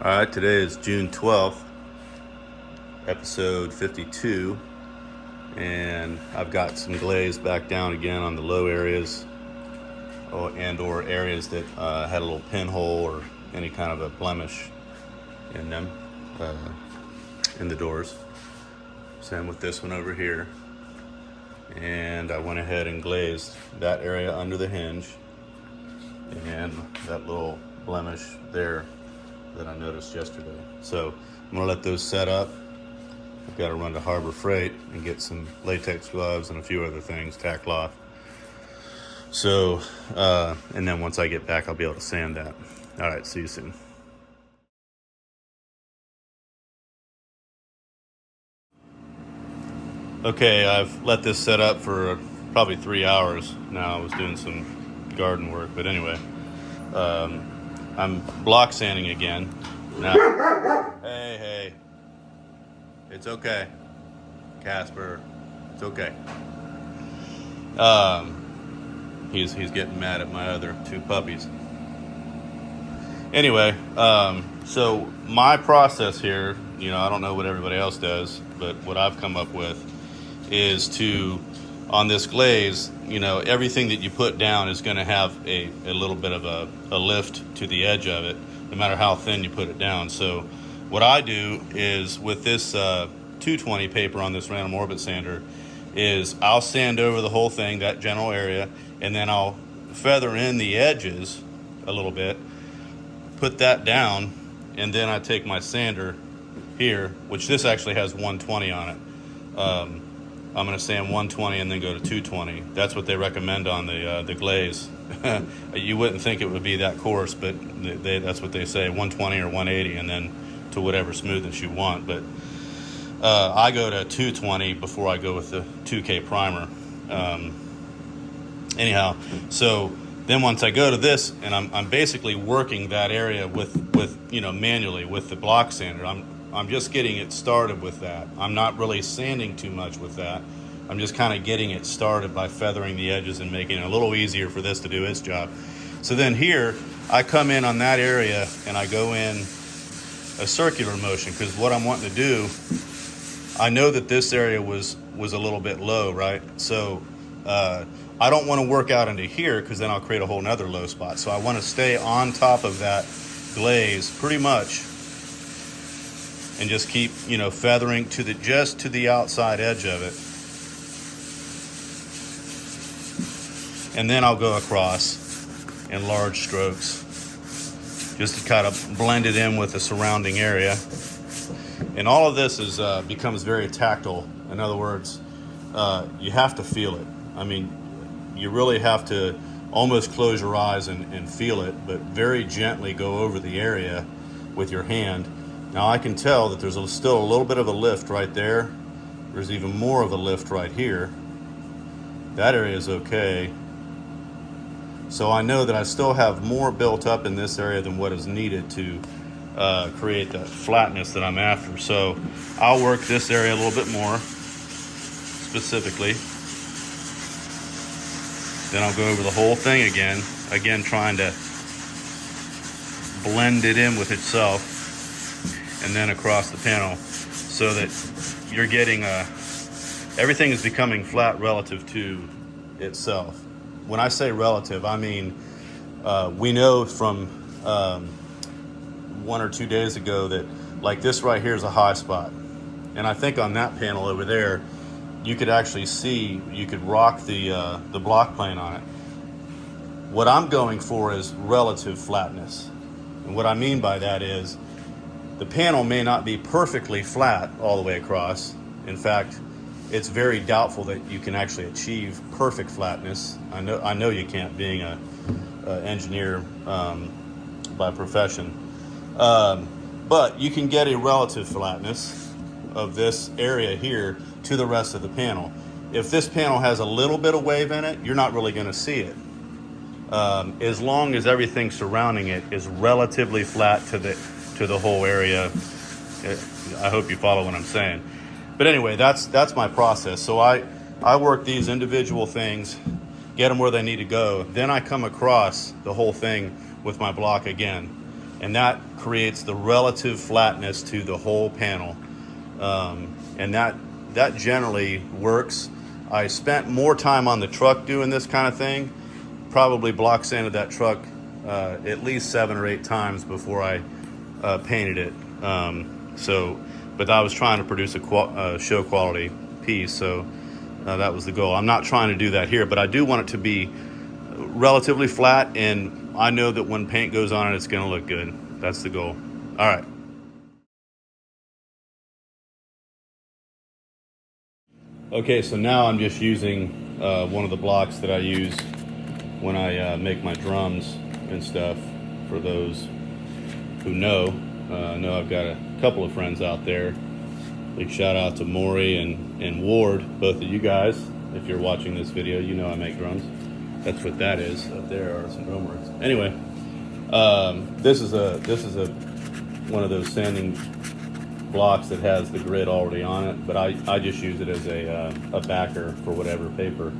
All right, today is June 12th, episode 52, and I've got some glaze back down again on the low areas or areas that had a little pinhole or any kind of a blemish in them, in the doors. Same with this one over here. And I went ahead and glazed that area under the hinge and that little blemish there that I noticed yesterday. So I'm gonna let those set up. I've got to run to Harbor Freight and get some latex gloves and a few other things, tack cloth. So, and then once I get back, I'll be able to sand that. All right, see you soon. Okay, I've let this set up for probably 3 hours now. I was doing some garden work, but anyway, I'm block sanding again. Now, hey, it's okay, Casper, it's okay. He's getting mad at my other two puppies. Anyway, so my process here, I don't know what everybody else does, but what I've come up with is on this glaze, everything that you put down is going to have a little bit of a lift to the edge of it, no matter how thin you put it down. So what I do is with this 220 paper on this random orbit sander is I'll sand over the whole thing, that general area, and then I'll feather in the edges a little bit, put that down, and then I take my sander here, which this actually has 120 on it. I'm going to sand 120 and then go to 220. That's what they recommend on the glaze. You wouldn't think it would be that coarse, but that's what they say, 120 or 180, and then to whatever smoothness you want. But I go to 220 before I go with the 2K primer. Anyhow, so then once I go to this, and I'm basically working that area with manually with the block sander. I'm just getting it started with that. I'm not really sanding too much with that. I'm just kind of getting it started by feathering the edges and making it a little easier for this to do its job. So then here, I come in on that area and I go in a circular motion, because what I'm wanting to do, I know that this area was a little bit low, right? So I don't want to work out into here, because then I'll create a whole nother low spot. So I want to stay on top of that glaze pretty much, and just keep, feathering just to the outside edge of it. And then I'll go across in large strokes, just to kind of blend it in with the surrounding area. And all of this becomes very tactile. In other words, you have to feel it. I mean, you really have to almost close your eyes and feel it, but very gently go over the area with your hand. Now I can tell that there's still a little bit of a lift right there. There's even more of a lift right here. That area is okay. So I know that I still have more built up in this area than what is needed to create that flatness that I'm after. So I'll work this area a little bit more specifically. Then I'll go over the whole thing again trying to blend it in with itself, and then across the panel, so that you're getting everything is becoming flat relative to itself. When I say relative, I mean we know from 1 or 2 days ago that, like, this right here is a high spot, and I think on that panel over there you could actually see, you could rock the block plane on it. What I'm going for is relative flatness, and what I mean by that is the panel may not be perfectly flat all the way across. In fact, it's very doubtful that you can actually achieve perfect flatness. I know you can't, being a engineer by profession. But you can get a relative flatness of this area here to the rest of the panel. If this panel has a little bit of wave in it, you're not really going to see it. As long as everything surrounding it is relatively flat to the whole area. I hope you follow what I'm saying. But anyway, that's my process. So I work these individual things, get them where they need to go. Then I come across the whole thing with my block again. and that creates the relative flatness to the whole panel. And that generally works. I spent more time on the truck doing this kind of thing. Probably block sanded that truck at least 7 or 8 times before I painted it. But I was trying to produce a show quality piece, so that was the goal. I'm not trying to do that here, but I do want it to be relatively flat, and I know that when paint goes on it, it's going to look good. That's the goal. All right. Okay, so now I'm just using one of the blocks that I use when I make my drums and stuff. For those who know, I know I've got a couple of friends out there. Big shout out to Maury and Ward, both of you guys. If you're watching this video, you know I make drums. That's what that is. Up there are some drum works. Anyway, this is one of those sanding blocks that has the grid already on it, but I just use it as a backer for whatever paper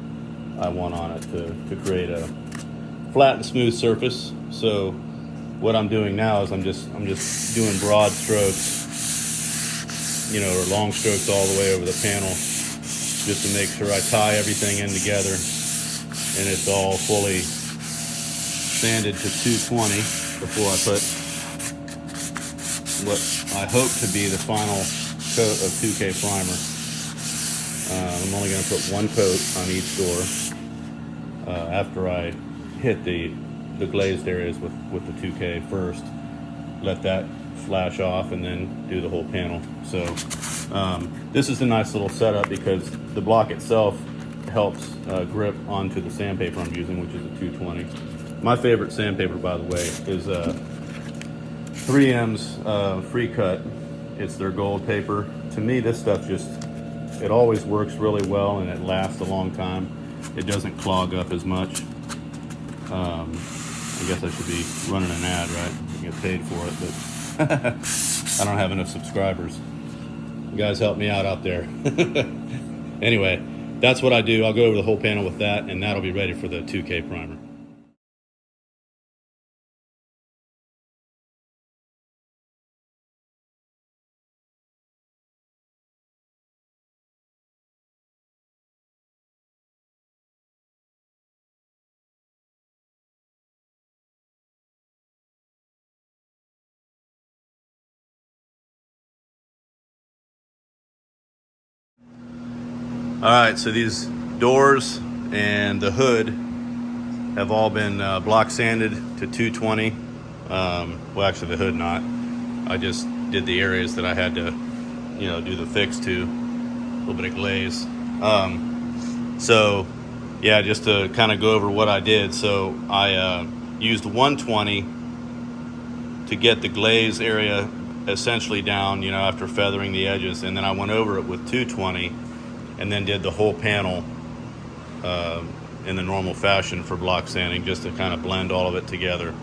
I want on it to create a flat and smooth surface. So what I'm doing now is I'm just doing broad strokes, or long strokes all the way over the panel, just to make sure I tie everything in together and it's all fully sanded to 220 before I put what I hope to be the final coat of 2K primer. I'm only going to put one coat on each door after I hit the glazed areas with the 2K first. Let that flash off and then do the whole panel. So this is a nice little setup because the block itself helps grip onto the sandpaper I'm using, which is a 220. My favorite sandpaper, by the way, is 3M's Free Cut. It's their gold paper. To me, this stuff it always works really well and it lasts a long time. It doesn't clog up as much. I guess I should be running an ad, right? I get paid for it, but I don't have enough subscribers. You guys help me out there. Anyway, that's what I do. I'll go over the whole panel with that, and that'll be ready for the 2K primer. All right, so these doors and the hood have all been block sanded to 220. Well, actually the hood not. I just did the areas that I had to, do the fix to. A little bit of glaze. So yeah, just to kind of go over what I did. So I used 120 to get the glaze area essentially down, after feathering the edges, and then I went over it with 220. And then did the whole panel in the normal fashion for block sanding, just to kind of blend all of it together.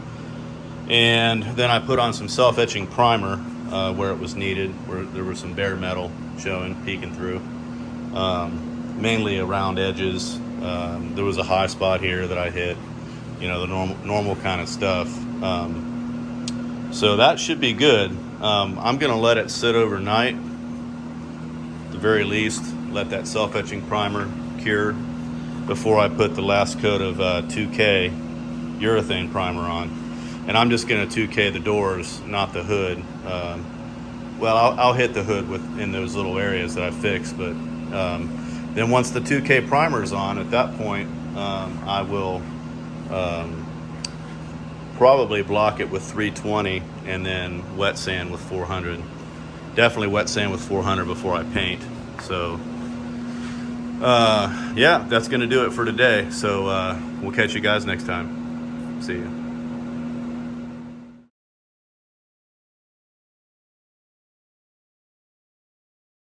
And then I put on some self-etching primer where it was needed, where there was some bare metal peeking through, mainly around edges. There was a high spot here that I hit, the normal kind of stuff. So that should be good. I'm gonna let it sit overnight, at the very least. Let that self-etching primer cure before I put the last coat of 2K urethane primer on. And I'm just going to 2K the doors, not the hood. Well, I'll hit the hood in those little areas that I fixed, but then once the 2K primer is on, at that point, I will probably block it with 320 and then wet sand with 400. Definitely wet sand with 400 before I paint. So yeah, that's gonna do it for today. So we'll catch you guys next time. See you.